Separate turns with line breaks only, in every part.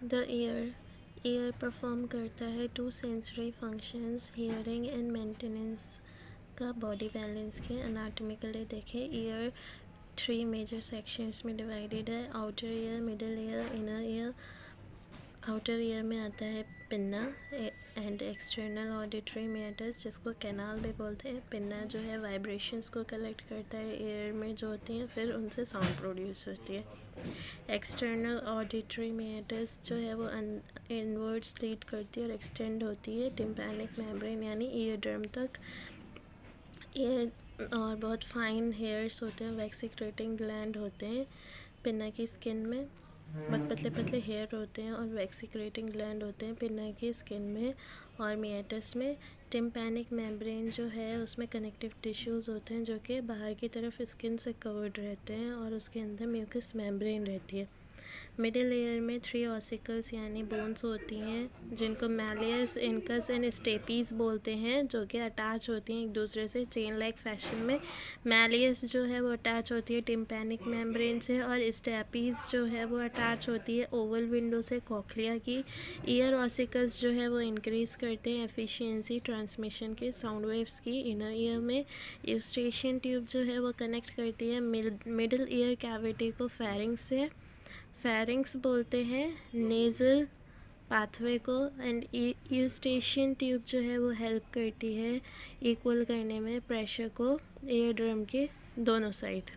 The year perform करता है 2 sensory functions, hearing and maintenance का बॉडी बैलेंस के। एनाटॉमिकली देखें, ईयर 3 मेजर सेक्शंस में डिवाइडेड है। Outer ear, middle ear, inner ear. Outer ear में आता है pinna and external auditory matters, जिसको कैनाल भी बोलते हैं। पिन्ना जो है वाइब्रेशंस को कलेक्ट करता है एयर में जो होती हैं, फिर उनसे साउंड प्रोड्यूस होती है। एक्सटर्नल ऑडिटरी मेटर्स जो है वो इनवर्ड्स लीड करती है और एक्सटेंड होती है टिम्पैनिक मेम्ब्रेन यानी ईयर ड्रम तक। ईयर और बहुत फाइन हेयर्स होते हैं, वैक्सीक्रेटिंग ग्लैंड होते हैं पिन्ना की स्किन में। बहुत पतले पतले हेयर होते हैं और वैक्सीक्रेटिंग ग्लैंड होते हैं पिन्ना की स्किन में और मिएटस में। टिम्पैनिक मेम्ब्रेन जो है उसमें कनेक्टिव टिश्यूज़ होते हैं जो कि बाहर की तरफ स्किन से कवर्ड रहते हैं और उसके अंदर म्यूकस मेम्ब्रेन रहती है। मिडिल लेयर में 3 ऑसिकल्स यानी बोन्स होती हैं जिनको मैलियस, इनकस एंड स्टेपीज बोलते हैं, जो कि अटैच होती हैं एक दूसरे से चेन लाइक फैशन में। मैलियस जो है वो अटैच होती है टिम्पैनिक मेम्ब्रेन से और स्टेपीज जो है वो अटैच होती है ओवल विंडो से कॉक्लिया की। ईयर ऑसिकल्स जो है वो इंक्रीज़ करते हैं एफिशिएंसी ट्रांसमिशन के साउंड वेव्स की। इनर ईयर में यूस्टेशियन ट्यूब जो है वो कनेक्ट करती है मिडिल ईयर कैविटी को फेरिंग्स से। फेरिंग्स बोलते हैं नेज़ल पाथवे को एंड यूस्टेशियन ट्यूब जो है वो हेल्प करती है इक्वल करने में प्रेशर को एयर ड्रम के दोनों side.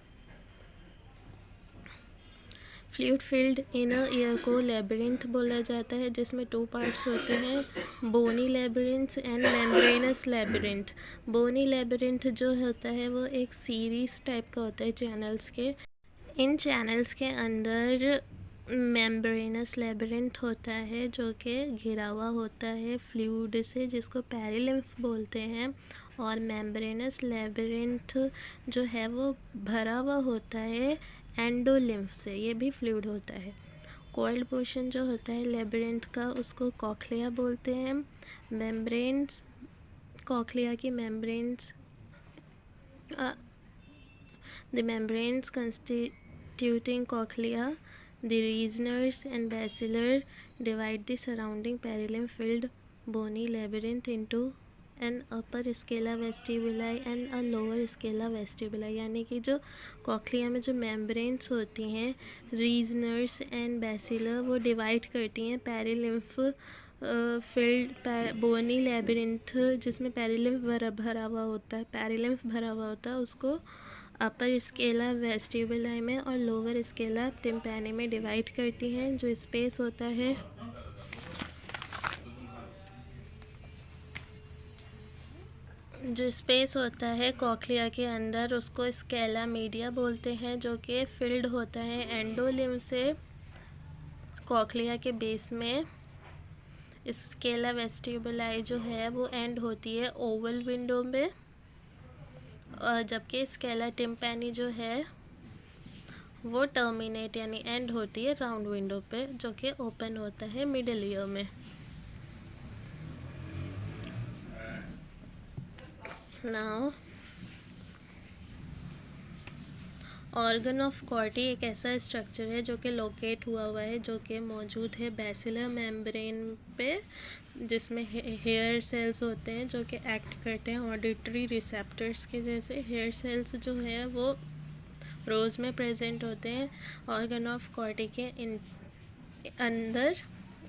Fluid filled inner ear को लेबिरिंथ बोला जाता है, जिसमें 2 पार्ट्स होते हैं, bony labyrinth and membranous labyrinth. Bony labyrinth जो होता है वो एक सीरीज टाइप का होता है चैनल्स के। इन चैनल्स के अंदर मेम्ब्रेनस लेबिरिंथ होता है जो कि घिरा हुआ होता है फ्लूइड से, जिसको पेरिलिम्फ बोलते हैं। और मेम्ब्रेनस लेबिरिंथ जो है वो भरा हुआ होता है एंडोलिम्फ से, ये भी फ्लूइड होता है। कॉइल्ड पोर्शन जो होता है लेबिरिंथ का उसको कॉक्लिया बोलते हैं। मेम्ब्रेन्स, कॉक्लिया की membranes, the membranes constituting cochlea, the Reisner's and basilar divide the surrounding perilymph-filled bony labyrinth into an upper scala vestibuli and a lower scala vestibuli। यानी कि जो कॉक्लिया में जो मेम्ब्रेन्स होती हैं रीजनर्स एंड बेसिलर वो divide करती हैं पेरिलिम्फ फिल्ड बोनी लेबिरिंथ, जिसमें पेरिलिम्फ भरा हुआ होता है, पेरिलिम्फ भरा हुआ होता है, उसको अपर स्केला वेस्टिबुलाई में और लोअर स्केला टिम्पैनी में डिवाइड करती हैं। जो स्पेस होता है कॉक्लिया के अंदर उसको स्केला मीडिया बोलते हैं, जो कि फिल्ड होता है एंडोलिम्फ से। कॉक्लिया के बेस में स्केला वेस्टिबुलाई जो है वो एंड होती है ओवल विंडो में, और जबकि स्केला टिम्पैनी जो है वो टर्मिनेट यानी एंड होती है राउंड विंडो पे, जो कि ओपन होता है मिडिल ईयर में। नाउ ऑर्गन ऑफ कॉर्टी एक ऐसा स्ट्रक्चर है जो कि लोकेट हुआ है, जो कि मौजूद है बेसिलर मेम्ब्रेन पे, जिसमें हेयर सेल्स होते हैं जो कि एक्ट करते हैं ऑडिटरी रिसेप्टर्स के जैसे। हेयर सेल्स जो है वो रोज़ में प्रेजेंट होते हैं ऑर्गन ऑफ कॉर्टी के अंदर।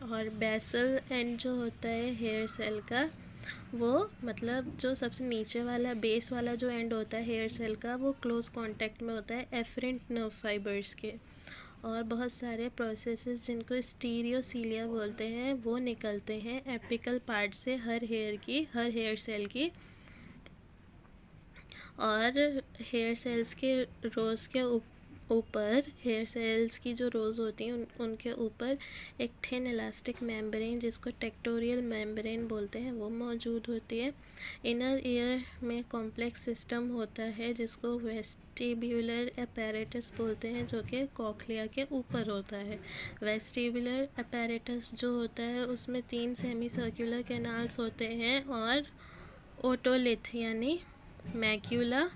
और बेसल एंड जो होता है हेयर सेल का, वो मतलब जो सबसे नीचे वाला बेस वाला जो एंड होता है हेयर सेल का, वो क्लोज कांटेक्ट में होता है एफरेंट नर्व फाइबर्स के। और बहुत सारे प्रोसेसेस जिनको स्टीरियोसीलिया बोलते हैं वो निकलते हैं एपिकल पार्ट से हर हेयर सेल की। और हेयर सेल्स के रोज़ के ऊपर, हेयर सेल्स की जो रोज़ होती हैं उनके ऊपर एक थिन इलास्टिक मेम्ब्रेन, जिसको टेक्टोरियल मेम्ब्रेन बोलते हैं, वो मौजूद होती है। इनर ईयर में कॉम्प्लेक्स सिस्टम होता है जिसको वेस्टिब्यूलर अपैरेटस बोलते हैं, जो कि कॉक्लिया के ऊपर होता है। वेस्टिब्यूलर अपैरेटस जो होता है उसमें 3 सेमी सर्कुलर कैनाल्स होते हैं और ओटोलिथ यानी मैक्यूला,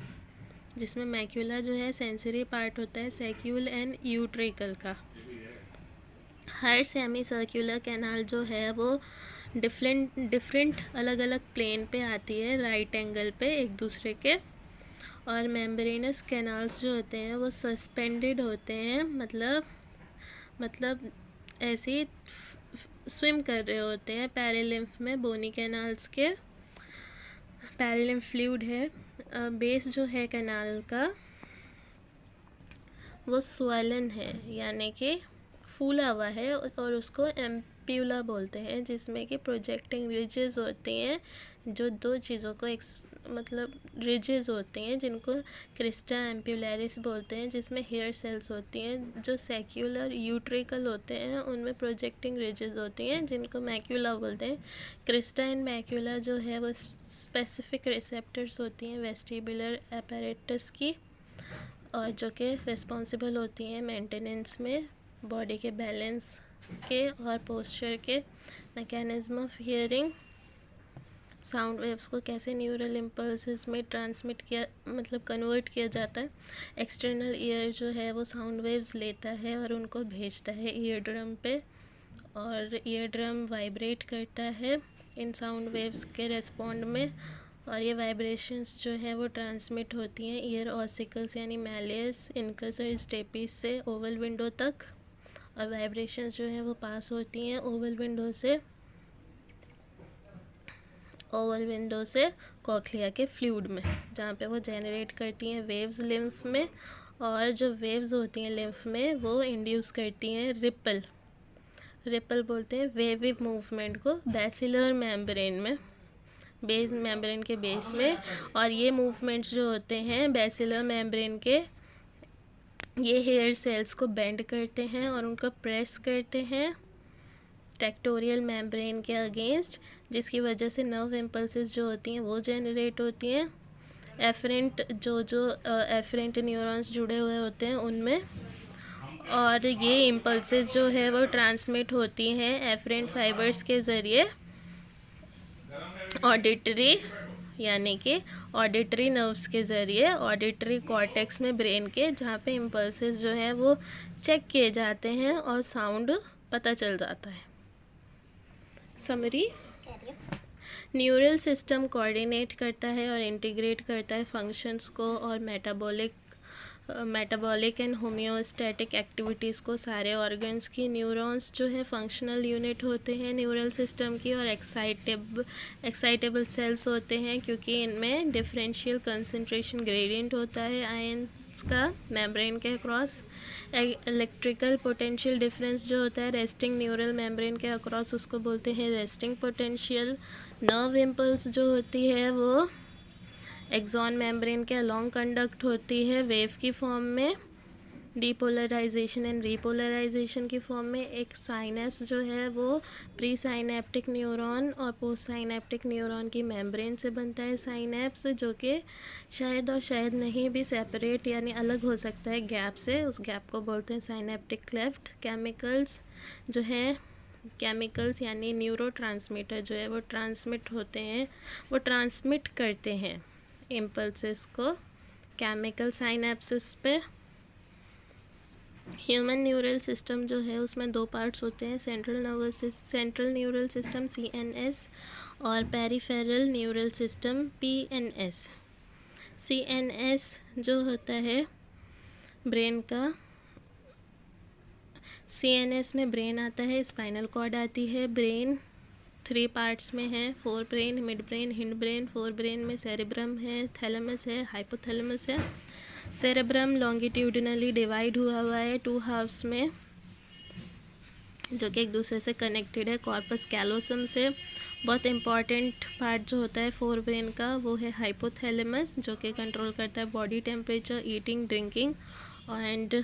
जिसमें मैक्यूला जो है सेंसरी पार्ट होता है सैक्यूल एंड यूट्रिकल का। हर सेमी सर्कुलर कैनाल जो है वो डिफरेंट अलग अलग प्लेन पे आती है, राइट एंगल पे एक दूसरे के। और मेम्ब्रेनस कैनाल्स जो होते हैं वो सस्पेंडेड होते हैं, मतलब ऐसे ही स्विम कर रहे होते हैं पैरेलिम्फ में। बोनी कैनाल्स के पैरेलिम्फ फ्लूइड है, बेस जो है कैनाल का वो स्वेलन है, यानी कि फूला हुआ है, और उसको एम्प्यूला बोलते हैं, जिसमें कि प्रोजेक्टिंग रिजेस होती हैं, जो दो चीज़ों को मतलब रिजेस होती हैं, जिनको क्रिस्टा एम्प्यूलरिस बोलते हैं, जिसमें हेयर सेल्स होती हैं। जो सेक्युलर यूट्रिकल होते हैं उनमें प्रोजेक्टिंग रिजेस होती हैं, जिनको मैक्यूला बोलते हैं। क्रिस्टा एंड मैक्यूला जो है वो स्पेसिफिक रिसेप्टर्स होती हैं वेस्टिबुलर अपैरेटस की, और जो कि रिस्पॉन्सिबल होती हैं मेंटेनेंस में, बॉडी के बैलेंस के और पोस्चर के। Mechanism of hearing, sound waves को कैसे न्यूरल इम्पल्सेस में ट्रांसमिट किया, मतलब कन्वर्ट किया जाता है। एक्सटर्नल ईयर जो है वो साउंड वेव्स लेता है और उनको भेजता है ईयर ड्रम पे, और ईयर ड्रम वाइब्रेट करता है इन साउंड वेव्स के रेस्पॉन्ड में, और ये वाइब्रेशंस जो है वो ट्रांसमिट होती हैं ईयर ऑसिकल्स यानी मैलियस, इनकस और स्टेपिस से ओवल विंडो तक। और वाइब्रेशंस जो है वो पास होती हैं ओवल विंडो से कॉक्लिया के फ्लूइड में, जहाँ पे वो जेनरेट करती हैं वेव्स लिम्फ में, और जो वेव्स होती हैं लिम्फ में वो इंड्यूस करती हैं रिपल बोलते हैं वेवी मूवमेंट को बेसिलर मेम्ब्रेन में, बेस मेम्ब्रेन के बेस में। और ये मूवमेंट्स जो होते हैं बेसिलर मेम्ब्रेन के, ये हेयर सेल्स को बेंड करते हैं और उनको प्रेस करते हैं टेक्टोरियल मेम्ब्रेन के अगेंस्ट, जिसकी वजह से नर्व इम्पल्सेस जो होती हैं वो जनरेट होती हैं एफरेंट एफरेंट न्यूरॉन्स जुड़े हुए होते हैं उनमें। और ये इम्पल्सेस जो है वो ट्रांसमिट होती हैं एफरेंट फाइबर्स के ज़रिए ऑडिटरी, यानी कि ऑडिटरी नर्व्स के ज़रिए ऑडिटरी कॉर्टेक्स में ब्रेन के, जहाँ पे इम्पल्सेस जो हैं वो चेक किए जाते हैं और साउंड पता चल जाता है। समरी, न्यूरल सिस्टम कोऑर्डिनेट करता है और इंटीग्रेट करता है फंक्शंस को और मेटाबॉलिक एंड होम्योस्टैटिक एक्टिविटीज़ को सारे ऑर्गन्स की। न्यूरॉन्स जो है फंक्शनल यूनिट होते हैं न्यूरल सिस्टम की, और एक्साइटेबल सेल्स होते हैं, क्योंकि इनमें डिफरेंशियल कंसंट्रेशन ग्रेडियंट होता है आयंस का मेम्ब्रेन के अक्रॉस। इलेक्ट्रिकल पोटेंशियल डिफरेंस जो होता है रेस्टिंग न्यूरल मेम्ब्रेन के अक्रॉस, उसको बोलते हैं रेस्टिंग पोटेंशियल। नर्व इम्पल्स जो होती है वो एक्सॉन मेम्ब्रेन के अलॉन्ग कंडक्ट होती है वेव की फॉर्म में, डीपोलराइजेशन एंड रीपोलराइजेशन की फॉर्म में। एक साइनेप्स जो है वो प्री साइनेप्टिक न्यूरॉन और पोस्ट साइनेप्टिक न्यूरॉन की मेम्ब्रेन से बनता है साइनेप्स, जो कि शायद और शायद नहीं भी सेपरेट यानी अलग हो सकता है गैप से, उस गैप को बोलते हैं साइनेप्टिक क्लेफ्ट। केमिकल्स जो है, केमिकल्स यानी न्यूरोट्रांसमीटर जो है वो ट्रांसमिट करते हैं इम्पल्सेस को केमिकल साइनेप्सिस पे। ह्यूमन न्यूरल सिस्टम जो है उसमें दो पार्ट्स होते हैं, सेंट्रल न्यूरल सिस्टम CNS और peripheral neural system PNS। CNS जो होता है ब्रेन का, CNS में ब्रेन आता है, स्पाइनल कॉर्ड आती है। ब्रेन 3 पार्ट्स में है, fore brain, mid brain, hind brain. Fore brain में सेरेब्रम है, थैलेमस है, हाइपोथैलेमस है। सेरेब्रम लॉन्गिट्यूडिनली डिवाइड हुआ है 2 हाफ्स में, जो कि एक दूसरे से कनेक्टेड है कॉर्पस कैलोसम से। बहुत इंपॉर्टेंट पार्ट जो होता है फोर ब्रेन का वो है हाइपोथैलेमस, जो कि कंट्रोल करता है body temperature, eating, drinking. And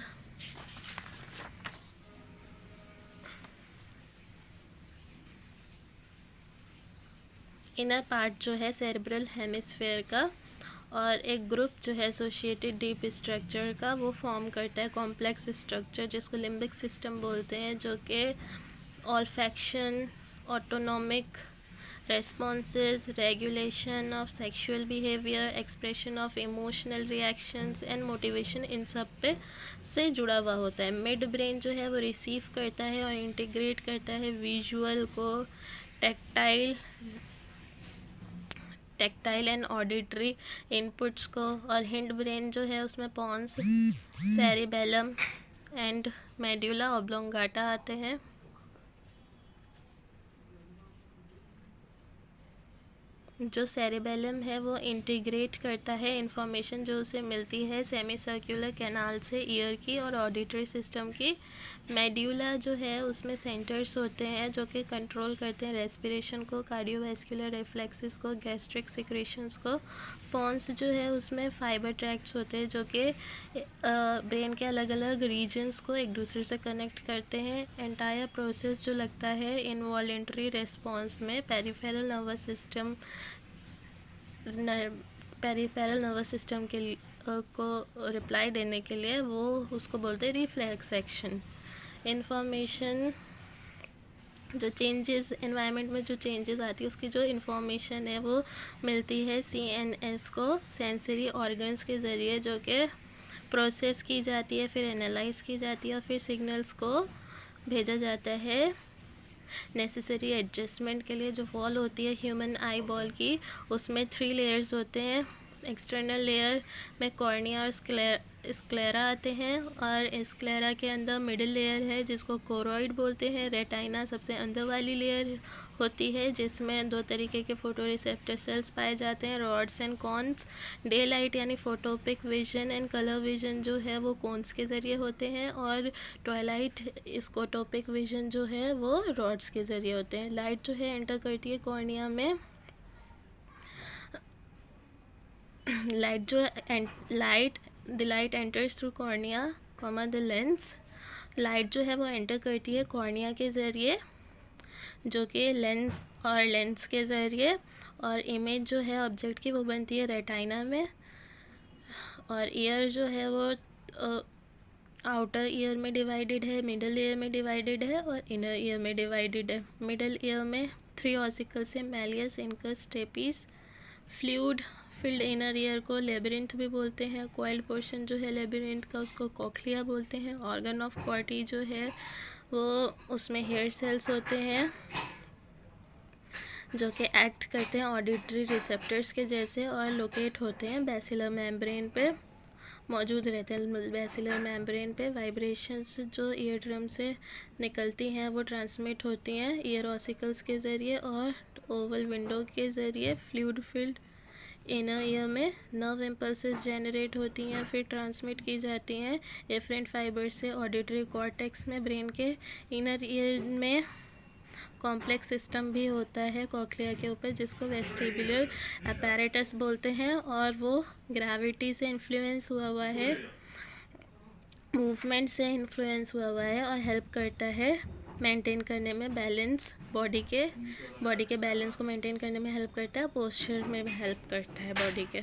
inner part जो है सेरेब्रल हेमिस्फेयर का, और एक ग्रुप जो है एसोसिएटेड डीप स्ट्रक्चर का, वो फॉर्म करता है कॉम्प्लेक्स स्ट्रक्चर जिसको लिम्बिक सिस्टम बोलते हैं, जो कि olfaction, autonomic responses, regulation of sexual behavior, expression of emotional reactions and motivation, इन सब पे से जुड़ा हुआ होता है। मिड ब्रेन जो है वो रिसीव करता है और इंटीग्रेट करता है विजुअल को, टैक्टाइल एंड ऑडिटरी इनपुट्स को, और हिंड ब्रेन जो है उसमें Pond's, cerebellum and medulla oblongata आते हैं। जो सेरिबेलम है वो इंटीग्रेट करता है इंफॉर्मेशन जो उसे मिलती है सेमी सर्कुलर कैनाल से ईयर की और ऑडिटरी सिस्टम की। मेड्यूला जो है उसमें सेंटर्स होते हैं जो कि कंट्रोल करते हैं रेस्पिरेशन को, कार्डियोवैस्कुलर रिफ्लेक्सेस को, गैस्ट्रिक सिक्रेशंस को। पॉन्स जो है उसमें फाइबर ट्रैक्ट्स होते हैं जो कि ब्रेन के अलग अलग रीजन्स को एक दूसरे से कनेक्ट करते हैं। एंटायर प्रोसेस जो लगता है इनवॉलेंट्री रेस्पॉन्स में पेरिफेरल नर्वस सिस्टम के को रिप्लाई देने के लिए, वो उसको बोलते हैं रिफ्लेक्स एक्शन। इंफॉर्मेशन जो चेंजेस एनवायरनमेंट में जो चेंजेस आती है उसकी जो इन्फॉर्मेशन है वो मिलती है CNS को, सेंसरी ऑर्गन्स के ज़रिए, जो कि प्रोसेस की जाती है, फिर एनालाइज की जाती है और फिर सिग्नल्स को भेजा जाता है नेसेसरी एडजस्टमेंट के लिए। जो वॉल होती है ह्यूमन आई बॉल की, उसमें 3 लेयर्स होते हैं। एक्सटर्नल लेयर में कॉर्निया और स्क्लेरा आते हैं, और स्क्लेरा के अंदर मिडिल लेयर है जिसको कोरोइड बोलते हैं। रेटाइना सबसे अंदर वाली लेयर होती है जिसमें 2 तरीके के फोटो रिसेप्टर सेल्स पाए जाते हैं, rods and cones. Daylight यानी photopic vision and colour vision जो है वो कॉन्स के ज़रिए होते हैं, और ट्वाइलाइट स्कोटोपिक विजन जो है वो रॉड्स के ज़रिए होते हैं। लाइट जो है एंटर करती है कॉर्निया में, the light enters through cornea, the lens। Light जो है वो एंटर करती है कॉर्निया के ज़रिए, जो कि लेंस के ज़रिए, और इमेज जो है ऑब्जेक्ट की वो बनती है रेटाइना में। और ईयर जो है वो आउटर ईयर में डिवाइडेड है, मिडल ईयर में डिवाइडेड है और इनर ईयर में डिवाइडेड है। मिडल ईयर में 3 ऑसिकल्स है, malleus, incus, stapes. Fluid filled inner ear को लेबिरिंथ भी बोलते हैं। कॉइल्ड पोर्शन जो है लेबिरिंथ का उसको कोक्लिया बोलते हैं। ऑर्गन ऑफ कॉर्टी जो है वो उसमें हेयर सेल्स होते हैं जो कि एक्ट करते हैं ऑडिटरी रिसेप्टर्स के जैसे, और लोकेट होते हैं बेसिलर मेम्ब्रेन पे, मौजूद रहते हैं बेसिलर मेम्ब्रेन पे। वाइब्रेशंस जो ईयर ड्रम से निकलती हैं वो ट्रांसमिट होती हैं ईयर ऑसिकल्स के ज़रिए और ओवल विंडो के ज़रिए। फ्लूइड फील्ड इनर ईयर में नर्व इम्पल्सेस जनरेट होती हैं, फिर ट्रांसमिट की जाती हैं एफरेंट फाइबर से ऑडिटरी कॉर्टेक्स में। ब्रेन के इनर ईयर में कॉम्प्लेक्स सिस्टम भी होता है कॉक्लिया के ऊपर जिसको वेस्टिबुलर अपैरेटस बोलते हैं, और वो ग्रेविटी से इन्फ्लुएंस हुआ हुआ है, मूवमेंट से इन्फ्लुएंस हुआ हुआ है, और हेल्प करता है मेंटेन करने में बैलेंस, बॉडी के बैलेंस को मेंटेन करने में हेल्प करता है, पोस्चर में हेल्प करता है बॉडी के।